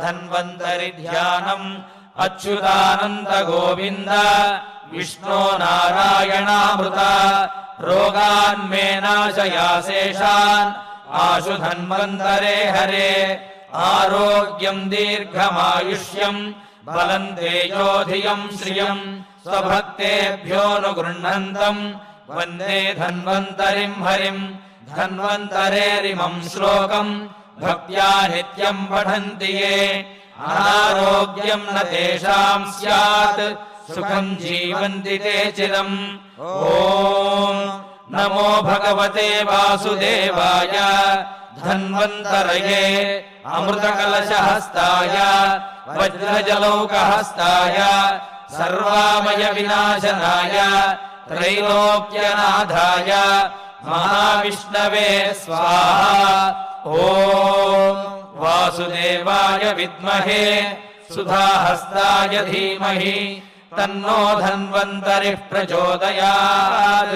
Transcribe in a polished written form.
धन्वन्तरि ध्यानम् अच्युतानन्द गोविन्द विष्णो नारायणामृत रोगान्मे नाशयाशेषान् आशु धन्वन्तरे हरे आरोग्यम् दीर्घमायुष्यम् बलम् तेजोधियम् श्रियम् स्वभक्तेभ्योऽनुगृह्णन्तम् वन्दे धन्वन्तरिम् हरिम् धन्वन्तरेरिमम् श्लोकम् भक्त्या नित्यम् पठन्ति ये अनारोग्यम् न तेषाम् स्यात् सुखम् जीवन्ति ते चिरम् ॐ नमो भगवते वासुदेवाय धन्वन्तरये अमृतकलशहस्ताय वज्रजलौकहस्ताय सर्वामय विनाशनाय त्रैलोक्यनाथाय महाविष्णवे स्वाहा ॐ वासुदेवाय विद्महे सुधाहस्ताय धीमहि तन्नो धन्वन्तरिः प्रचोदयात्।